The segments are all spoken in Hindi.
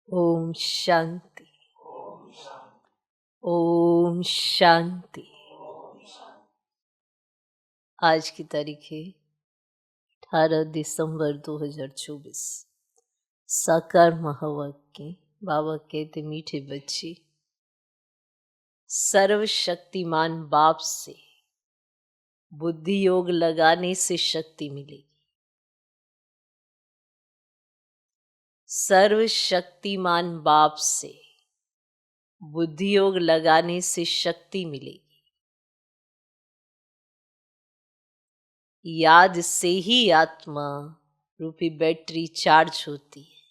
ओम शांति। ओम शांति। आज की तारीख है 18 दिसंबर 2024। साकार महावाक्य। बाबा कहते मीठे बच्चे, सर्वशक्तिमान बाप से बुद्धि योग लगाने से शक्ति मिलेगी। सर्वशक्तिमान बाप से बुद्धि योग लगाने से शक्ति मिलेगी। याद से ही आत्मा रूपी बैटरी चार्ज होती है।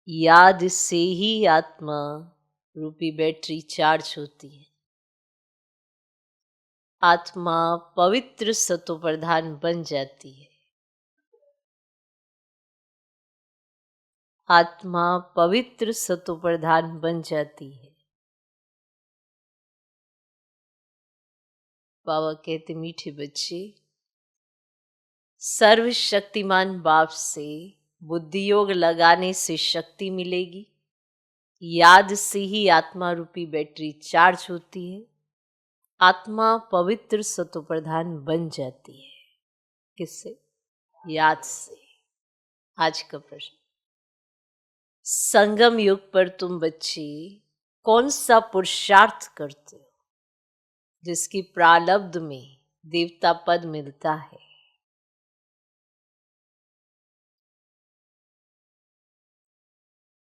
याद से ही आत्मा रूपी बैटरी चार्ज होती है। आत्मा पवित्र सतो प्रधान बन जाती है। आत्मा पवित्र सतो प्रधान बन जाती है। बाबा कहते मीठे बच्चे, सर्वशक्तिमान बाप से बुद्धि योग लगाने से शक्ति मिलेगी। याद से ही आत्मा रूपी बैटरी चार्ज होती है। आत्मा पवित्र सतो प्रधान बन जाती है। किससे? याद से। आज का प्रश्न, संगम युग पर तुम बच्चे कौन सा पुरुषार्थ करते हो जिसकी प्रारब्ध में देवता पद मिलता है?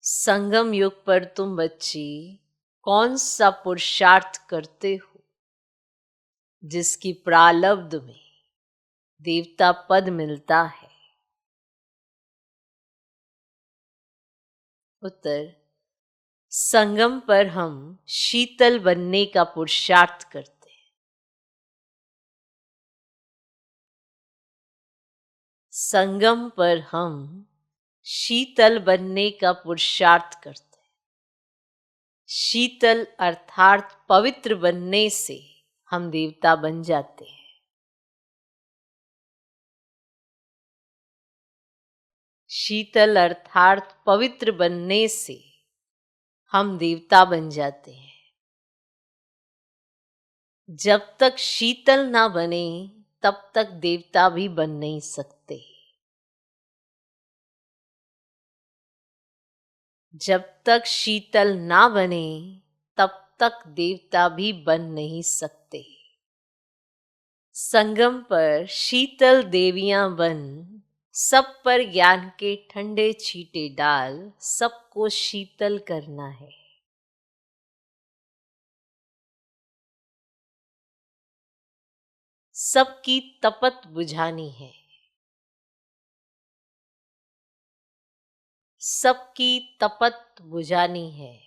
संगम युग पर तुम बच्चे कौन सा पुरुषार्थ करते हो जिसकी प्रारब्ध में देवता पद मिलता है? उत्तर, संगम पर हम शीतल बनने का पुरुषार्थ करते हैं। संगम पर हम शीतल बनने का पुरुषार्थ करते हैं। शीतल अर्थात पवित्र बनने से हम देवता बन जाते हैं। शीतल अर्थात पवित्र बनने से हम देवता बन जाते हैं। जब तक शीतल ना बने तब तक देवता भी बन नहीं सकते। जब तक शीतल ना बने तब तक देवता भी बन नहीं सकते। संगम पर शीतल देवियां बन सब पर ज्ञान के ठंडे छींटे डाल सबको शीतल करना है। सबकी तपत बुझानी है। सबकी तपत बुझानी है।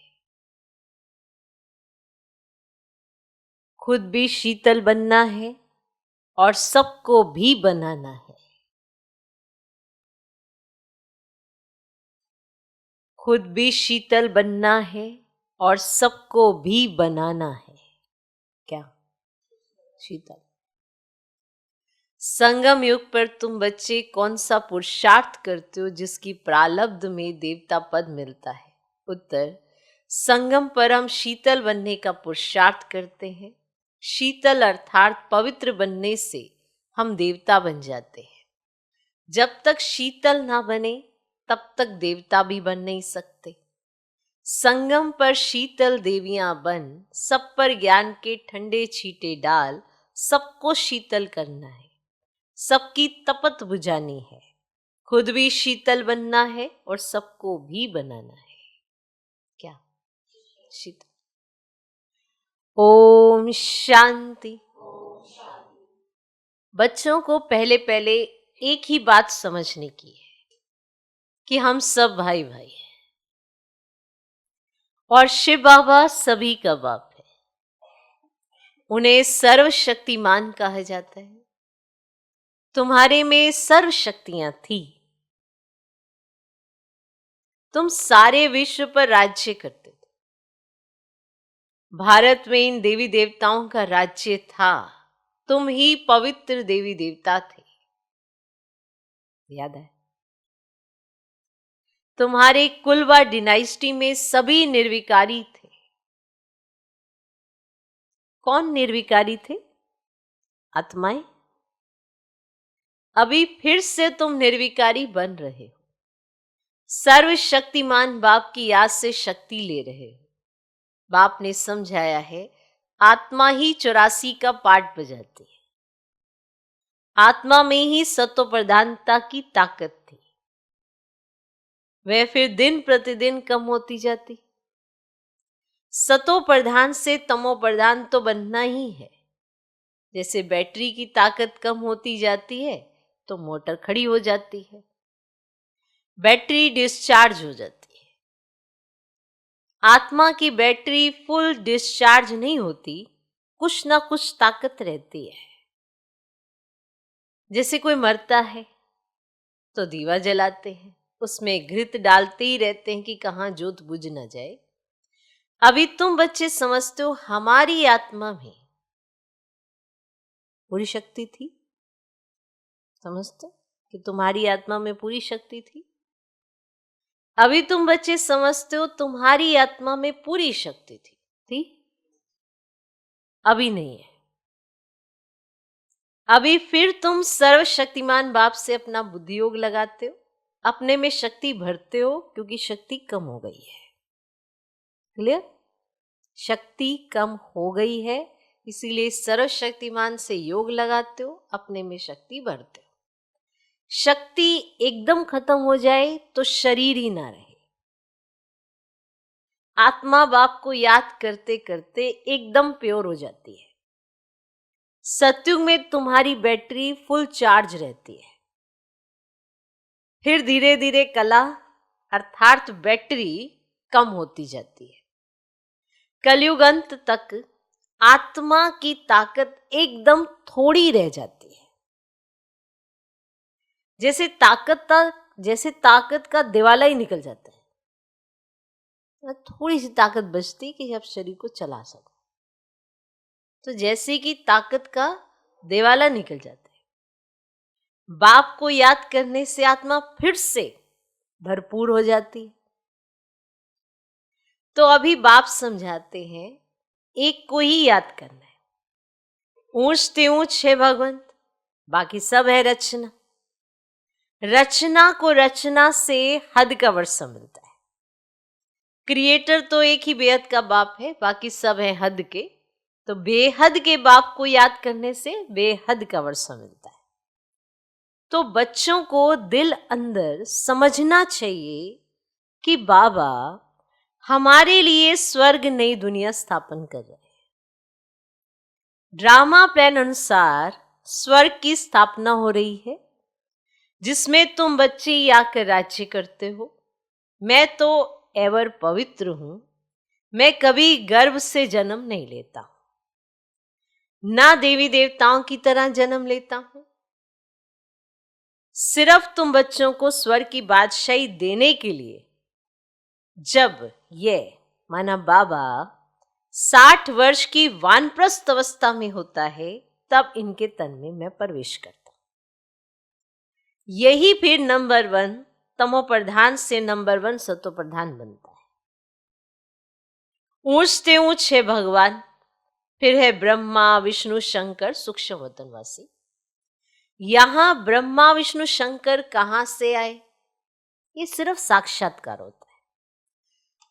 खुद भी शीतल बनना है और सबको भी बनाना है। खुद भी शीतल बनना है और सबको भी बनाना है। क्या? शीतल। संगम युग पर तुम बच्चे कौन सा पुरुषार्थ करते हो जिसकी प्रारब्ध में देवता पद मिलता है? उत्तर, संगम पर हम शीतल बनने का पुरुषार्थ करते हैं। शीतल अर्थात पवित्र बनने से हम देवता बन जाते हैं। जब तक शीतल ना बने तब तक देवता भी बन नहीं सकते। संगम पर शीतल देवियां बन सब पर ज्ञान के ठंडे छींटे डाल सबको शीतल करना है। सबकी तपत बुझानी है। खुद भी शीतल बनना है और सबको भी बनाना है। क्या? शीतल। ओम शांति। बच्चों को पहले पहले एक ही बात समझने की है कि हम सब भाई भाई हैं और शिव बाबा सभी का बाप है। उन्हें सर्वशक्तिमान कहा जाता है। तुम्हारे में सर्व शक्तियां थी। तुम सारे विश्व पर राज्य करते थे। भारत में इन देवी देवताओं का राज्य था। तुम ही पवित्र देवी देवता थे। याद है? तुम्हारे कुल व डिनाइस्टी में सभी निर्विकारी थे। कौन निर्विकारी थे? आत्माएं। अभी फिर से तुम निर्विकारी बन रहे हो। सर्वशक्तिमान बाप की याद से शक्ति ले रहे हो। बाप ने समझाया है, आत्मा ही 84 का पाठ बजाती है। आत्मा में ही सत्व प्रधानता की ताकत थी, वह फिर दिन प्रतिदिन कम होती जाती। सतो प्रधान से तमो प्रधान तो बनना ही है। जैसे बैटरी की ताकत कम होती जाती है तो मोटर खड़ी हो जाती है, बैटरी डिस्चार्ज हो जाती है। आत्मा की बैटरी फुल डिस्चार्ज नहीं होती, कुछ ना कुछ ताकत रहती है। जैसे कोई मरता है तो दीवा जलाते हैं, उसमें घृत डालते ही रहते हैं कि कहाँ जोत बुझ ना जाए। अभी तुम बच्चे समझते हो हमारी आत्मा में पूरी शक्ति थी। समझते कि तुम्हारी आत्मा में पूरी शक्ति थी। अभी तुम बच्चे समझते हो तुम्हारी आत्मा में पूरी शक्ति थी? अभी नहीं है। अभी फिर तुम सर्वशक्तिमान बाप से अपना बुद्धि योग लगाते हो, अपने में शक्ति भरते हो, क्योंकि शक्ति कम हो गई है। क्लियर? शक्ति कम हो गई है, इसीलिए सर्वशक्तिमान से योग लगाते हो, अपने में शक्ति भरते हो। शक्ति एकदम खत्म हो जाए तो शरीर ही ना रहे। आत्मा बाप को याद करते करते एकदम प्योर हो जाती है। सतयुग में तुम्हारी बैटरी फुल चार्ज रहती है। फिर धीरे धीरे कला अर्थात बैटरी कम होती जाती है। कलयुग अंत तक आत्मा की ताकत एकदम थोड़ी रह जाती है। जैसे ताकत का दिवाला ही निकल जाता है, थोड़ी सी ताकत बचती कि आप शरीर को चला सको। तो जैसे कि ताकत का दिवाला निकल जाता है, बाप को याद करने से आत्मा फिर से भरपूर हो जाती है। तो अभी बाप समझाते हैं, एक को ही याद करना है। ऊंचते ऊंच है भगवंत, बाकी सब है रचना। रचना को रचना से हद का वर्षा मिलता है। क्रिएटर तो एक ही बेहद का बाप है, बाकी सब है हद के। तो बेहद के बाप को याद करने से बेहद का वर्षा मिलता है। तो बच्चों को दिल अंदर समझना चाहिए कि बाबा हमारे लिए स्वर्ग नई दुनिया स्थापन कर रहे हैं। ड्रामा प्लान अनुसार स्वर्ग की स्थापना हो रही है, जिसमें तुम बच्चे आकर राज्य करते हो। मैं तो एवर पवित्र हूं, मैं कभी गर्भ से जन्म नहीं लेता हूं, ना देवी देवताओं की तरह जन्म लेता हूं। सिर्फ तुम बच्चों को स्वर्ग की बादशाही देने के लिए, जब ये माना बाबा 60 वर्ष की वानप्रस्थ अवस्था में होता है, तब इनके तन में मैं प्रवेश करता हूं। यही फिर नंबर 1 तमो प्रधान से नंबर 1 सतो प्रधान बनता है। ऊंचते ऊंच है भगवान, फिर है ब्रह्मा विष्णु शंकर सूक्ष्म वतनवासी। यहां ब्रह्मा विष्णु शंकर कहां से आए? ये सिर्फ साक्षात्कार होता है।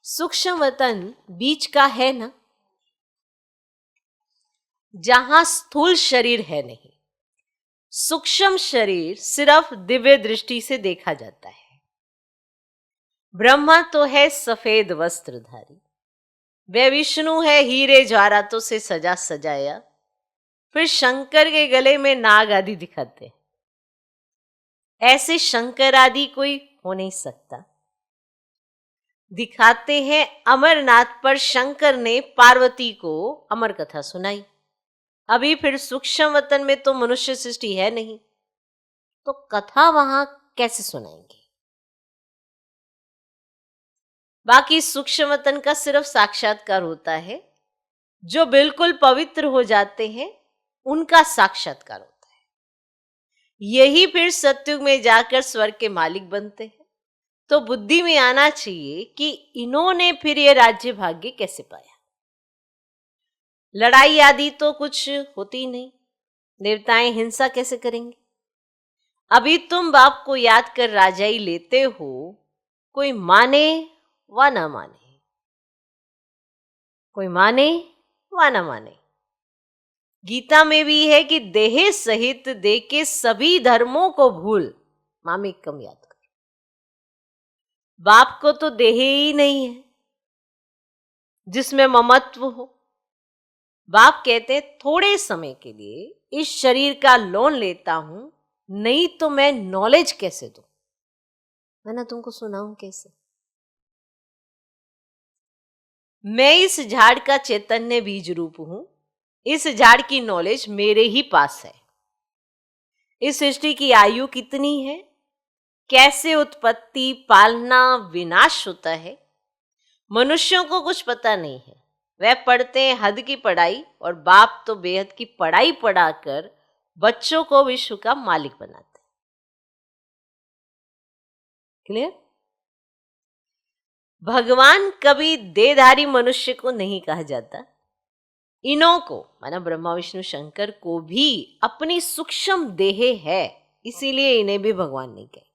सूक्ष्म वतन बीच का है ना, जहां स्थूल शरीर है नहीं। सूक्ष्म शरीर सिर्फ दिव्य दृष्टि से देखा जाता है। ब्रह्मा तो है सफेद वस्त्रधारी, वे विष्णु है हीरे जवाहरातों से सजा सजाया, फिर शंकर के गले में नाग आदि दिखाते हैं। ऐसे शंकर आदि कोई हो नहीं सकता। दिखाते हैं अमरनाथ पर शंकर ने पार्वती को अमर कथा सुनाई। अभी फिर सूक्ष्म वतन में तो मनुष्य सृष्टि है नहीं, तो कथा वहां कैसे सुनाएंगे? बाकी सूक्ष्म वतन का सिर्फ साक्षात्कार होता है। जो बिल्कुल पवित्र हो जाते हैं उनका साक्षात्कार होता है। यही फिर सतयुग में जाकर स्वर्ग के मालिक बनते हैं। तो बुद्धि में आना चाहिए कि इन्होंने फिर ये राज्य भाग्य कैसे पाया। लड़ाई आदि तो कुछ होती नहीं, देवताएं हिंसा कैसे करेंगे। अभी तुम बाप को याद कर राजाई लेते हो, कोई माने व ना माने, कोई माने व ना माने। गीता में भी है कि देह सहित दे के सभी धर्मों को भूल मामेकम याद कर। बाप को तो देह ही नहीं है जिसमें ममत्व हो। बाप कहते थोड़े समय के लिए इस शरीर का लोन लेता हूं, नहीं तो मैं नॉलेज कैसे दूं, मैं ना तुमको सुनाऊं कैसे। मैं इस झाड़ का चैतन्य बीज रूप हूं, इस झाड़ की नॉलेज मेरे ही पास है। इस सृष्टि की आयु कितनी है, कैसे उत्पत्ति पालना विनाश होता है, मनुष्यों को कुछ पता नहीं है। वह पढ़ते हैं हद की पढ़ाई, और बाप तो बेहद की पढ़ाई पढ़ाकर बच्चों को विश्व का मालिक बनाते हैं। क्लियर? भगवान कभी देहधारी मनुष्य को नहीं कहा जाता। इन्हों को माना ब्रह्मा विष्णु शंकर को भी अपनी सूक्ष्म देह है, इसीलिए इन्हें भी भगवान नहीं कहते।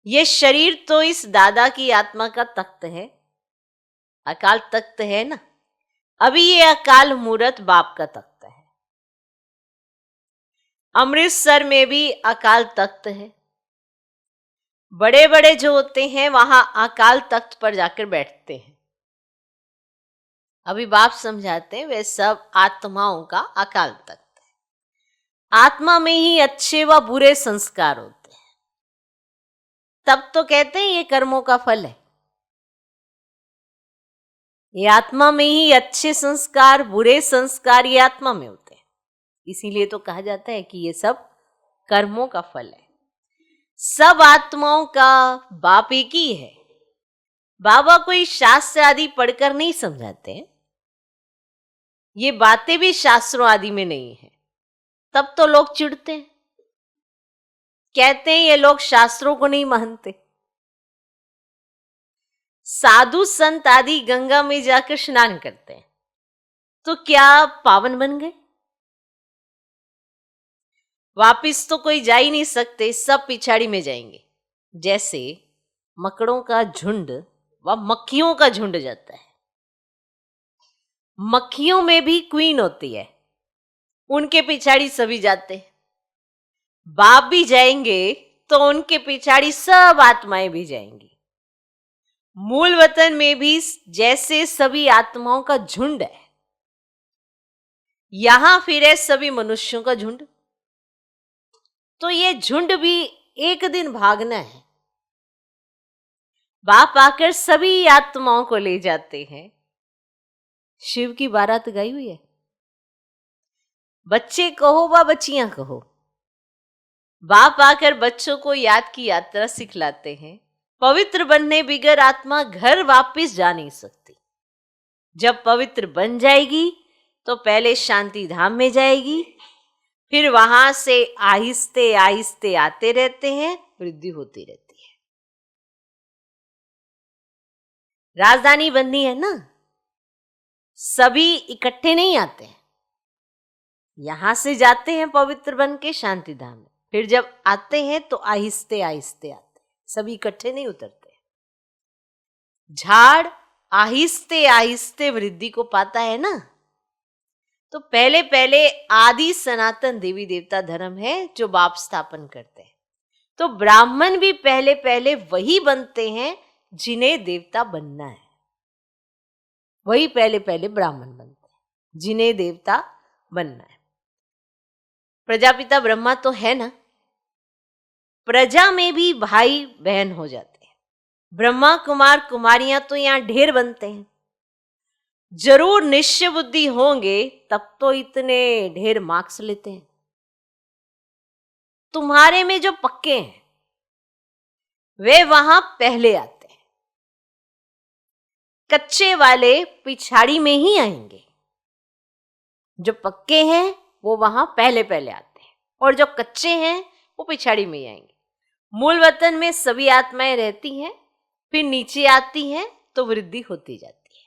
ये शरीर तो इस दादा की आत्मा का तख्त है, अकाल तख्त है ना। अभी ये अकाल मूर्त बाप का तख्त है। अमृतसर में भी अकाल तख्त है। बड़े बड़े जो होते हैं वहां अकाल तख्त पर जाकर बैठते हैं। अभी बाप समझाते हैं वे सब आत्माओं का अकाल तख्त है। आत्मा में ही अच्छे व बुरे संस्कार होते हैं, तब तो कहते हैं ये कर्मों का फल है। ये आत्मा में ही अच्छे संस्कार बुरे संस्कार ये आत्मा में होते हैं, इसीलिए तो कहा जाता है कि ये सब कर्मों का फल है। सब आत्माओं का बाप एक ही है। बाबा कोई शास्त्र आदि पढ़कर नहीं समझाते हैं, ये बातें भी शास्त्रों आदि में नहीं है। तब तो लोग चिढ़ते हैं, कहते हैं ये लोग शास्त्रों को नहीं मानते। साधु संत आदि गंगा में जाकर स्नान करते हैं, तो क्या पावन बन गए? वापिस तो कोई जा ही नहीं सकते, सब पिछाड़ी में जाएंगे। जैसे मकड़ों का झुंड व मक्खियों का झुंड जाता है। मक्खियों में भी क्वीन होती है, उनके पिछाड़ी सभी जाते हैं। बाप भी जाएंगे तो उनके पिछाड़ी सब आत्माएं भी जाएंगी। मूल वतन में भी जैसे सभी आत्माओं का झुंड है, यहां फिर है सभी मनुष्यों का झुंड। तो ये झुंड भी एक दिन भागना है। बाप आकर सभी आत्माओं को ले जाते हैं। शिव की बारात गई हुई है। बच्चे कहो व बच्चियां कहो, बाप आकर बच्चों को याद की यात्रा सिखलाते हैं। पवित्र बनने बिगर आत्मा घर वापस जा नहीं सकती। जब पवित्र बन जाएगी तो पहले शांति धाम में जाएगी, फिर वहां से आहिस्ते आहिस्ते आते रहते हैं, वृद्धि होती रहती है। राजधानी बननी है ना, सभी इकट्ठे नहीं आते हैं। यहां से जाते हैं पवित्र बन के शांति धाम में, फिर जब आते हैं तो आहिस्ते आहिस्ते आते हैं, सभी इकट्ठे नहीं उतरते। झाड़ आहिस्ते आहिस्ते वृद्धि को पाता है ना। तो पहले पहले आदि सनातन देवी देवता धर्म है जो बाप स्थापन करते हैं। तो ब्राह्मण भी पहले पहले वही बनते हैं जिन्हें देवता बनना है। वही पहले पहले ब्राह्मण बनते हैं जिन्हें देवता बनना है। प्रजापिता ब्रह्मा तो है ना, प्रजा में भी भाई बहन हो जाते हैं। ब्रह्मा कुमार कुमारियां तो यहां ढेर बनते हैं। जरूर निश्चय बुद्धि होंगे तब तो इतने ढेर मार्क्स लेते हैं। तुम्हारे में जो पक्के हैं वे वहां पहले आते हैं, कच्चे वाले पिछाड़ी में ही आएंगे। जो पक्के हैं वो वहां पहले पहले आते हैं, और जो कच्चे हैं वो पिछाड़ी में ही आएंगे। मूल वतन में सभी आत्माएं रहती हैं, फिर नीचे आती हैं तो वृद्धि होती जाती है।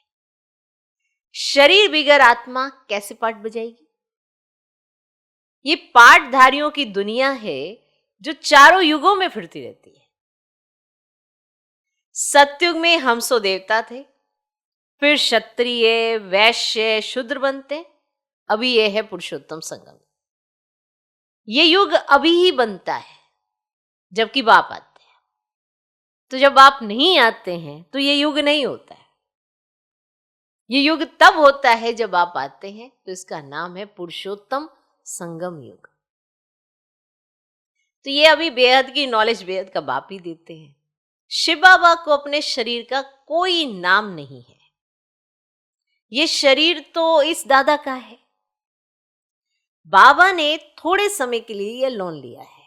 शरीर बिगर आत्मा कैसे पाठ बजाएगी? ये पाठधारियों की दुनिया है जो चारों युगों में फिरती रहती है। सतयुग में हम सो देवता थे, फिर क्षत्रिय, वैश्य, शूद्र बनते, अभी यह है पुरुषोत्तम संगम। ये युग अभी ही बनता है जबकि बाप आते हैं। तो जब बाप नहीं आते हैं तो ये युग नहीं होता है। ये युग तब होता है जब आप आते हैं, तो इसका नाम है पुरुषोत्तम संगम युग। तो ये अभी बेहद की नॉलेज बेहद का बाप ही देते हैं। शिव बाबा को अपने शरीर का कोई नाम नहीं है। ये शरीर तो इस दादा का है। बाबा ने थोड़े समय के लिए यह लोन लिया है।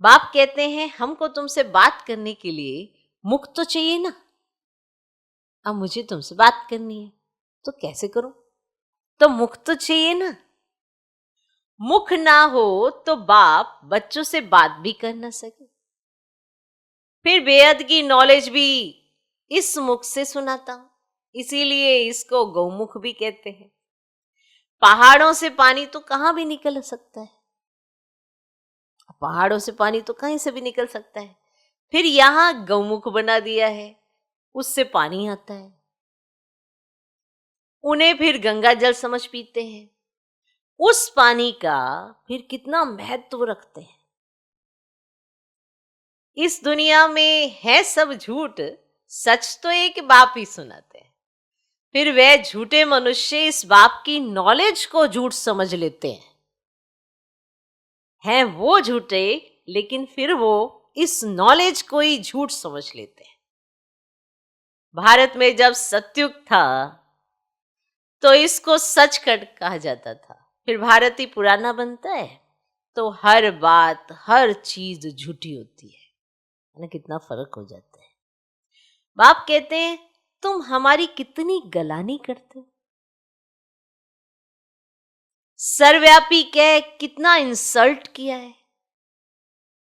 बाप कहते हैं हमको तुमसे बात करने के लिए मुख तो चाहिए ना। अब मुझे तुमसे बात करनी है तो कैसे करूं? तो मुख तो चाहिए ना। मुख ना हो तो बाप बच्चों से बात भी कर ना सके। फिर बेहद की नॉलेज भी इस मुख से सुनाता हूं, इसीलिए इसको गौमुख भी कहते हैं। पहाड़ों से पानी तो कहां भी निकल सकता है, पहाड़ों से पानी तो कहीं से भी निकल सकता है। फिर यहां गौमुख बना दिया है, उससे पानी आता है। उन्हें फिर गंगा जल समझ पीते हैं। उस पानी का फिर कितना महत्व रखते हैं। इस दुनिया में है सब झूठ, सच तो एक बाप ही सुनाते हैं। फिर वह झूठे मनुष्य इस बाप की नॉलेज को झूठ समझ लेते हैं वो झूठे, लेकिन फिर वो इस नॉलेज को ही झूठ समझ लेते हैं। भारत में जब सतयुग था तो इसको सच कहा जाता था। फिर भारत ही पुराना बनता है तो हर बात हर चीज झूठी होती है ना। कितना फर्क हो जाता है। बाप कहते हैं तुम हमारी कितनी गलानी करते हो। सर्वव्यापी कह कितना इंसल्ट किया है।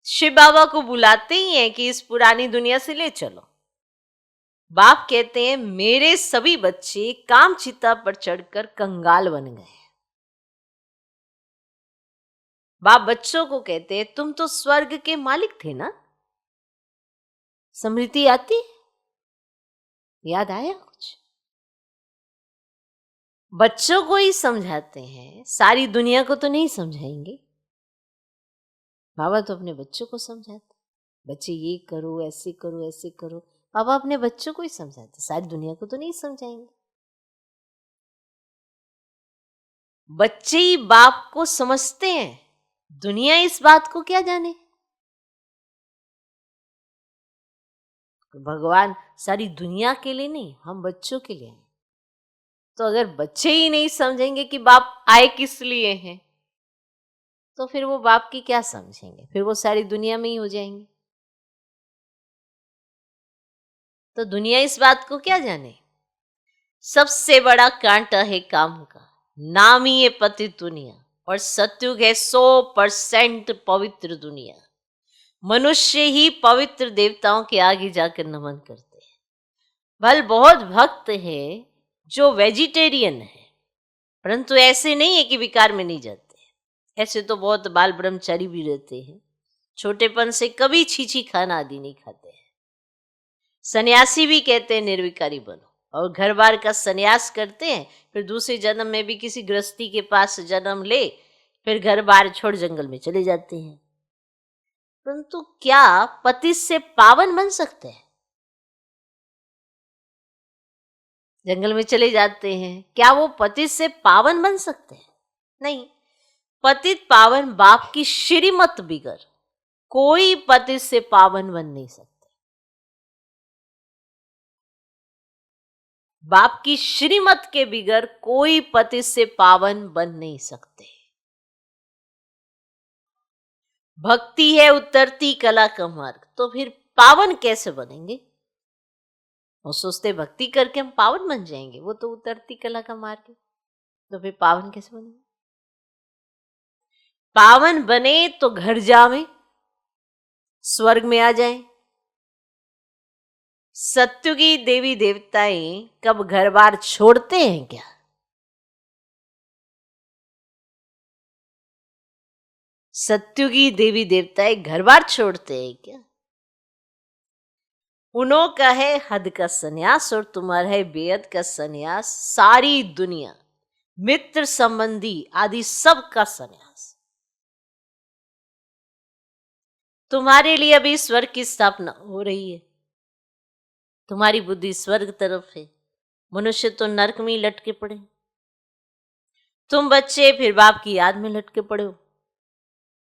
शिव बाबा को बुलाते ही हैं कि इस पुरानी दुनिया से ले चलो। बाप कहते हैं मेरे सभी बच्चे काम चिता पर चढ़कर कंगाल बन गए। बाप बच्चों को कहते हैं तुम तो स्वर्ग के मालिक थे ना। स्मृति आती, याद आया कुछ? बच्चों को ही समझाते हैं, सारी दुनिया को तो नहीं समझाएंगे। बाबा तो अपने बच्चों को समझाते, बच्चे ये करो ऐसे करो ऐसे करो। बाबा अपने बच्चों को ही समझाते, सारी दुनिया को तो नहीं समझाएंगे। बच्चे ही बाप को समझते हैं, दुनिया इस बात को क्या जाने। भगवान सारी दुनिया के लिए नहीं, हम बच्चों के लिए हैं। तो अगर बच्चे ही नहीं समझेंगे कि बाप आए किस लिए हैं, तो फिर वो बाप की क्या समझेंगे? फिर वो सारी दुनिया में ही हो जाएंगे। तो दुनिया इस बात को क्या जाने। सबसे बड़ा कांटा है काम का, नाम ही है पतित दुनिया, और सतयुग है 100% पवित्र दुनिया। मनुष्य ही पवित्र देवताओं के आगे जाकर नमन करते हैं। भल बहुत भक्त हैं जो वेजिटेरियन है, परंतु ऐसे नहीं है कि विकार में नहीं जाते। ऐसे तो बहुत बाल ब्रह्मचारी भी रहते हैं, छोटेपन से कभी छीछी खाना आदि नहीं खाते हैं। सन्यासी भी कहते हैं निर्विकारी बनो, और घर बार का सन्यास करते हैं, फिर दूसरे जन्म में भी किसी गृहस्थी के पास जन्म ले, फिर घर बार छोड़ जंगल में चले जाते हैं। परंतु क्या पति से पावन बन सकते हैं? जंगल में चले जाते हैं, क्या वो पति से पावन बन सकते हैं? नहीं। पतित पावन बाप की श्रीमत बिगर कोई पति से पावन बन नहीं सकते। बाप की श्रीमत के बिगर कोई पति से पावन बन नहीं सकते। भक्ति है उतरती कला का मार्ग, तो फिर पावन कैसे बनेंगे? वो सोचते भक्ति करके हम पावन बन जाएंगे, वो तो उतरती कला का मार्ग है, तो फिर पावन कैसे बनेंगे? पावन बने तो घर जावे, स्वर्ग में आ जाएं। सत्युगी देवी देवताएं कब घर बार छोड़ते हैं क्या? सत्युगी देवी देवताएं घर बार छोड़ते हैं क्या? उन्हों का है हद का सन्यास और तुम्हारा है बेहद का सन्यास। सारी दुनिया, मित्र संबंधी आदि सब का सन्यास। तुम्हारे लिए अभी स्वर्ग की स्थापना हो रही है। तुम्हारी बुद्धि स्वर्ग तरफ है, मनुष्य तो नरक में ही लटके पड़े। तुम बच्चे फिर बाप की याद में लटके पड़े हो,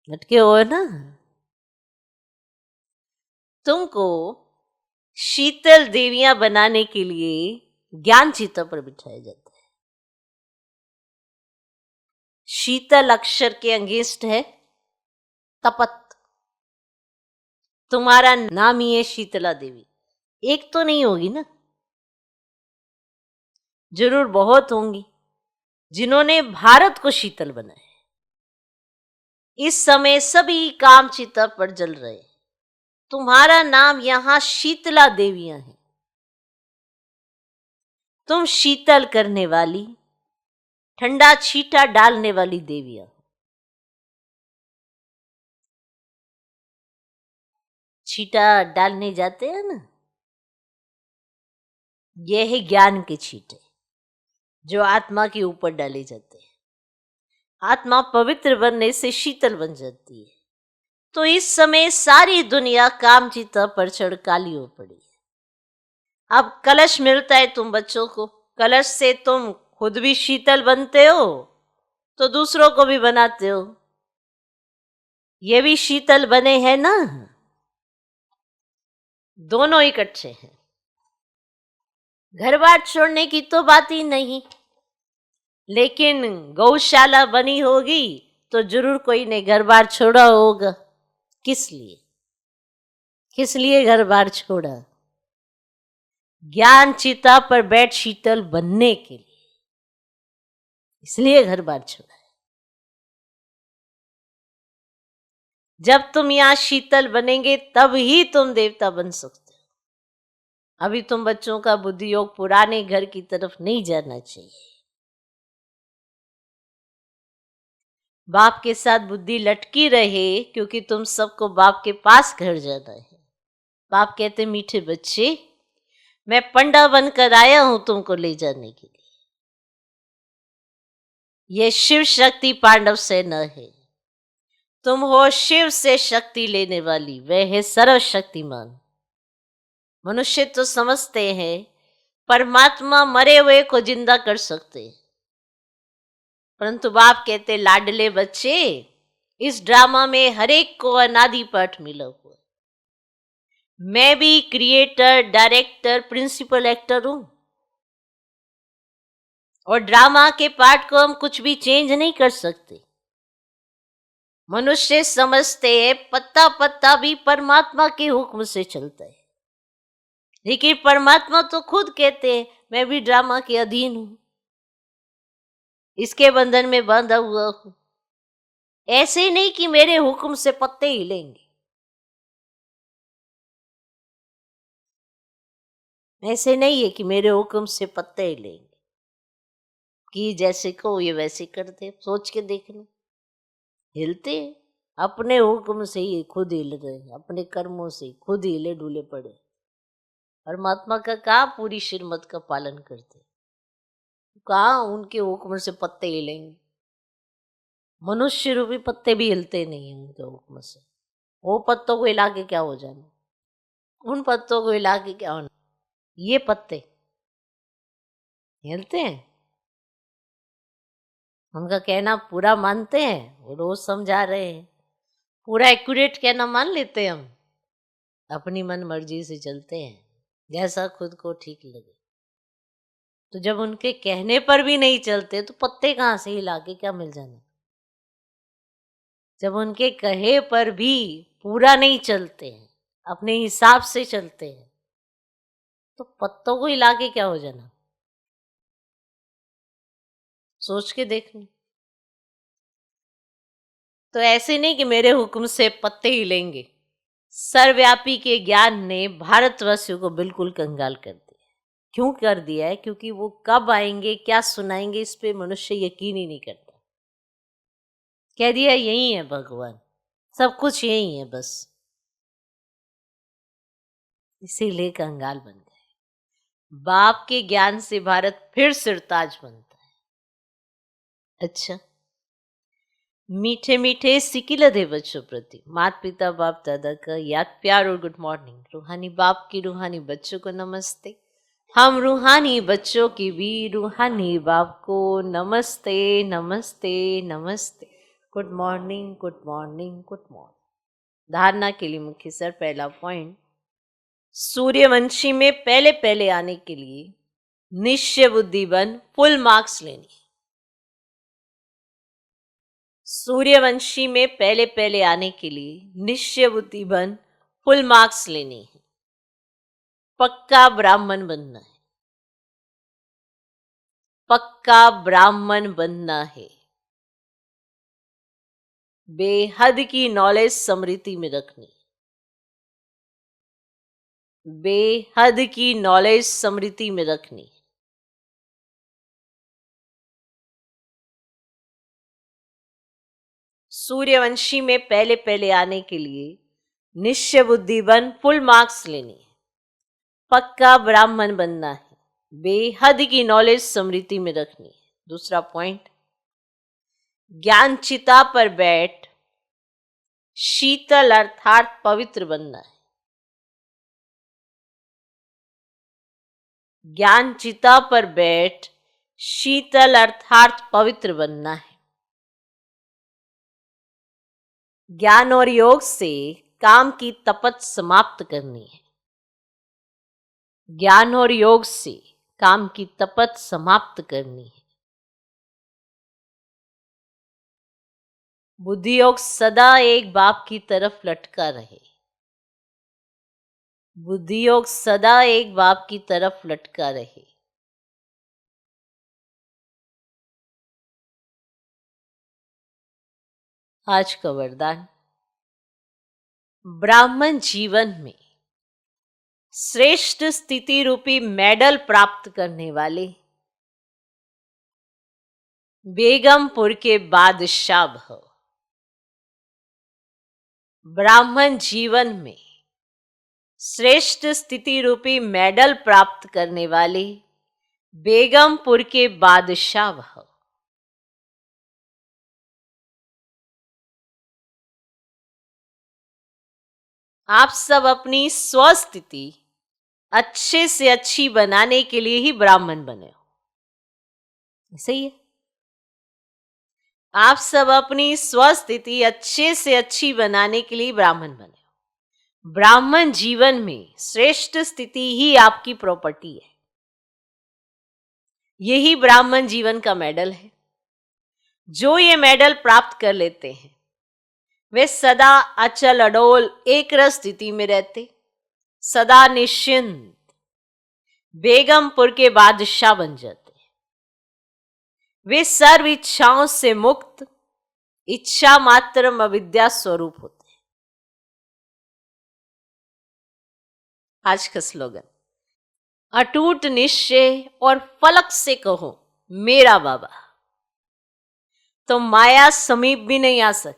लटके हो ना। तुमको शीतल देवियां बनाने के लिए ज्ञान चिता पर बिठाया जाता है। शीतल अक्षर के अंगेस्ट है तपत। तुम्हारा नाम ही है शीतला देवी। एक तो नहीं होगी ना, जरूर बहुत होंगी जिन्होंने भारत को शीतल बनाया। इस समय सभी काम चिता पर जल रहे हैं। तुम्हारा नाम यहां शीतला देवियां है। तुम शीतल करने वाली, ठंडा छीटा डालने वाली देवियां। छीटा डालने जाते हैं ना, यह है ज्ञान के छीटे जो आत्मा के ऊपर डाले जाते हैं। आत्मा पवित्र बनने से शीतल बन जाती है। तो इस समय सारी दुनिया काम चिता पर चढ़ काली हो पड़ी है। अब कलश मिलता है तुम बच्चों को, कलश से तुम खुद भी शीतल बनते हो तो दूसरों को भी बनाते हो। ये भी शीतल बने हैं ना, दोनों इकट्ठे हैं। घर बार छोड़ने की तो बात ही नहीं, लेकिन गौशाला बनी होगी तो जरूर कोई ने घर बार छोड़ा होगा। किस लिए? किस लिए घर बार छोड़ा? ज्ञान चिता पर बैठ शीतल बनने के लिए, इसलिए घर बार छोड़ा है। जब तुम यहां शीतल बनेंगे तब ही तुम देवता बन सकते हो। अभी तुम बच्चों का बुद्धि योग पुराने घर की तरफ नहीं जाना चाहिए। बाप के साथ बुद्धि लटकी रहे, क्योंकि तुम सबको बाप के पास घर जाना है। बाप कहते मीठे बच्चे, मैं पंडा बनकर आया हूं तुमको ले जाने के लिए। यह शिव शक्ति पांडव सेना है। तुम हो शिव से शक्ति लेने वाली, वह है सर्वशक्तिमान। मनुष्य तो समझते हैं परमात्मा मरे हुए को जिंदा कर सकते हैं, परंतु बाप कहते लाडले बच्चे, इस ड्रामा में हर एक को अनादि पाठ मिला हुआ। मैं भी क्रिएटर, डायरेक्टर, प्रिंसिपल एक्टर हूं, और ड्रामा के पार्ट को हम कुछ भी चेंज नहीं कर सकते। मनुष्य समझते हैं पत्ता पत्ता भी परमात्मा के हुक्म से चलता है, लेकिन परमात्मा तो खुद कहते हैं मैं भी ड्रामा के अधीन हूं, इसके बंधन में बांधा हुआ हूं। ऐसे नहीं कि मेरे हुक्म से पत्ते हिलेंगे, ऐसे नहीं है कि मेरे हुक्म से पत्ते हिलेंगे, कि जैसे को ये वैसे करते। सोच के देखना, हिलते अपने हुक्म से ही खुद हिल रहे हैं, अपने कर्मों से खुद हिले डुले पड़े। परमात्मा का कहाँ पूरी श्रीमत का पालन करते, कहाँ उनके हुक्म से पत्ते हिलेंगे। मनुष्य रूपी पत्ते भी हिलते नहीं है उनके हुक्म से। वो पत्तों को हिला के क्या हो जाना, उन पत्तों को हिला के क्या होना। ये पत्ते हिलते हैं, उनका कहना पूरा मानते हैं, वो रोज समझा रहे हैं, पूरा एक्यूरेट कहना मान लेते हैं हम, अपनी मन मर्जी से चलते हैं जैसा खुद को ठीक लगे। तो जब उनके कहने पर भी नहीं चलते तो पत्ते कहाँ से हिला के क्या मिल जाना। जब उनके कहे पर भी पूरा नहीं चलते हैं, अपने हिसाब से चलते हैं, तो पत्तों को हिला के क्या हो जाना। सोच के देखना। तो ऐसे नहीं कि मेरे हुक्म से पत्ते हिलेंगे, सर्वव्यापी के ज्ञान ने भारतवासियों को बिल्कुल कंगाल कर दिया। क्यों कर दिया है? क्योंकि वो कब आएंगे, क्या सुनाएंगे, इस पे मनुष्य यकीन ही नहीं करता। कह दिया यही है भगवान, सब कुछ यही है बस, इसीलिए कंगाल बन गए। बाप के ज्ञान से भारत फिर सिरताज बनता है। अच्छा, मीठे मीठे सिकिलधे बच्चों प्रति माता पिता बाप दादा का याद प्यार और गुड मॉर्निंग। रूहानी बाप की रूहानी बच्चों को नमस्ते। हम रूहानी बच्चों की भी रूहानी बाप को नमस्ते नमस्ते नमस्ते। Good morning good morning good morning. धारणा के लिए मुख्य सर पहला पॉइंट, सूर्यवंशी में पहले पहले आने के लिए निश्चय बुद्धि बन फुल मार्क्स लेनी। सूर्यवंशी में पहले पहले आने के लिए निश्चय बुद्धि बन फुल मार्क्स लेनी है। पक्का ब्राह्मण बनना है, पक्का ब्राह्मण बनना है। बेहद की नॉलेज स्मृति में रखनी, बेहद की नॉलेज स्मृति में रखनी। सूर्यवंशी में पहले पहले आने के लिए निश्चय बुद्धि बन फुल मार्क्स लेनी है, पक्का ब्राह्मण बनना है, बेहद की नॉलेज स्मृति में रखनी है। दूसरा पॉइंट, ज्ञान चिता पर बैठ शीतल अर्थात पवित्र बनना है। ज्ञान चिता पर बैठ शीतल अर्थात पवित्र बनना है। ज्ञान और योग से काम की तपत समाप्त करनी है। ज्ञान और योग से काम की तपत समाप्त करनी है। बुद्धि योग सदा एक बाप की तरफ लटका रहे, बुद्धि योग सदा एक बाप की तरफ लटका रहे। आज का वरदान, ब्राह्मण जीवन में श्रेष्ठ स्थिति रूपी मेडल प्राप्त करने वाले बेगमपुर के बादशाह भव। ब्राह्मण जीवन में श्रेष्ठ स्थिति रूपी मेडल प्राप्त करने वाले बेगमपुर के बादशाह भव। आप सब अपनी स्वस्थिति अच्छे से अच्छी बनाने के लिए ही ब्राह्मण बने हो, सही है। आप सब अपनी स्वस्थिति अच्छे से अच्छी बनाने के लिए ब्राह्मण बने हो। ब्राह्मण जीवन में श्रेष्ठ स्थिति ही आपकी प्रॉपर्टी है, यही ब्राह्मण जीवन का मेडल है। जो ये मेडल प्राप्त कर लेते हैं वे सदा अचल अडोल एक रस स्थिति में रहते, सदा निश्चिंत बेगमपुर के बादशाह बन जाते। वे सर्व इच्छाओं से मुक्त इच्छा मात्र अविद्या स्वरूप होते हैं। आज का स्लोगन, अटूट निश्चय और फलक से कहो मेरा बाबा, तो माया समीप भी नहीं आ सकती।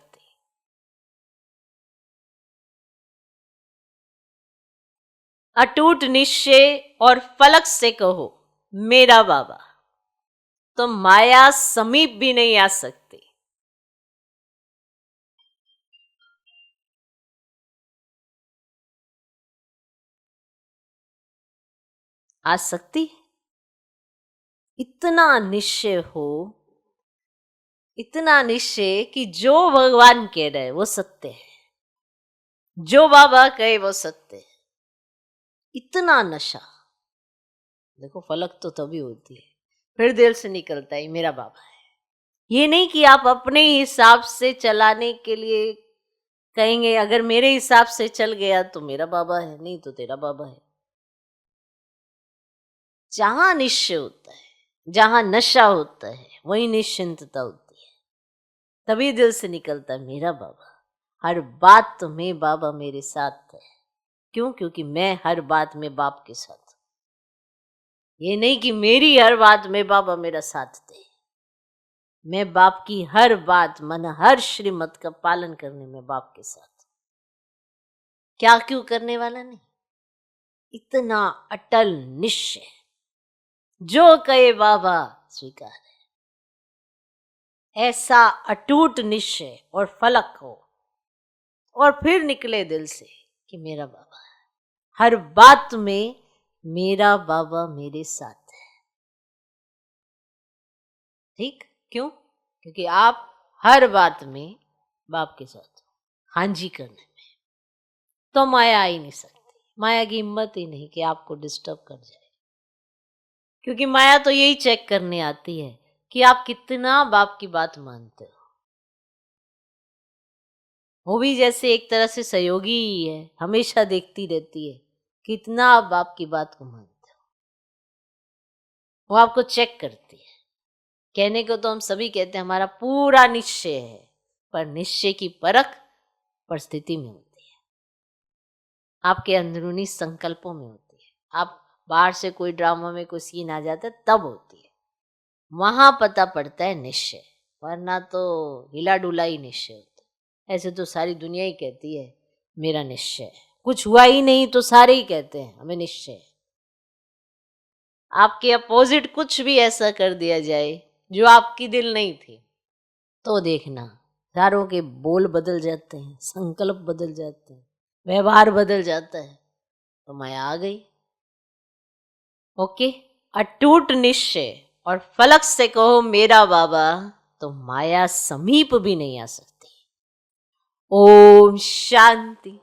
अटूट निश्चय और फलक से कहो मेरा बाबा, तो माया समीप भी नहीं आ सकती। आ सकती है। इतना निश्चय हो, इतना निश्चय कि जो भगवान कह रहे वो सत्य है, जो बाबा कहे वो सत्य है। इतना नशा। देखो फलक तो तभी होती है, फिर दिल से निकलता है मेरा बाबा है। ये नहीं कि आप अपने हिसाब से चलाने के लिए कहेंगे अगर मेरे हिसाब से चल गया तो मेरा बाबा है, नहीं तो तेरा बाबा है। जहां निश्चय होता है, जहां नशा होता है, वही निश्चिंतता होती है। तभी दिल से निकलता है मेरा बाबा। हर बात में बाबा मेरे साथ है। क्यों? क्योंकि मैं हर बात में बाप के साथ हूं। ये नहीं कि मेरी हर बात में बाबा मेरा साथ दे। मैं बाप की हर बात मन हर श्रीमत का पालन करने में बाप के साथ हूं। क्या क्यों करने वाला नहीं, इतना अटल निश्चय, जो कहे बाबा स्वीकार है, ऐसा अटूट निश्चय और फलक हो, और फिर निकले दिल से कि मेरा बाबा है, हर बात में मेरा बाबा मेरे साथ है। ठीक? क्यों? क्योंकि आप हर बात में बाप के साथ हो। हाँ जी करने में तो माया आ ही नहीं सकती। माया की हिम्मत ही नहीं कि आपको डिस्टर्ब कर जाए, क्योंकि माया तो यही चेक करने आती है कि आप कितना बाप की बात मानते हो। वो भी जैसे एक तरह से सहयोगी ही है, हमेशा देखती रहती है कितना आप बाप की बात को मानते हो। वो आपको चेक करती है। कहने को तो हम सभी कहते हैं हमारा पूरा निश्चय है, पर निश्चय की परख परिस्थिति में होती है, आपके अंदरूनी संकल्पों में होती है। आप बाहर से कोई ड्रामा में कोई सीन आ जाता है तब होती है, वहां पता पड़ता है निश्चय, वरना तो हिला डुला ही निश्चय होता है। ऐसे तो सारी दुनिया ही कहती है मेरा निश्चय है, कुछ हुआ ही नहीं तो सारे ही कहते हैं हमें निश्चय है। आपके अपोजिट कुछ भी ऐसा कर दिया जाए जो आपकी दिल नहीं थी, तो देखना सारों के बोल बदल जाते हैं, संकल्प बदल जाते हैं, व्यवहार बदल जाता है, तो माया आ गई। ओके, अटूट निश्चय और फलक से कहो मेरा बाबा, तो माया समीप भी नहीं आ सकती। ओम शांति।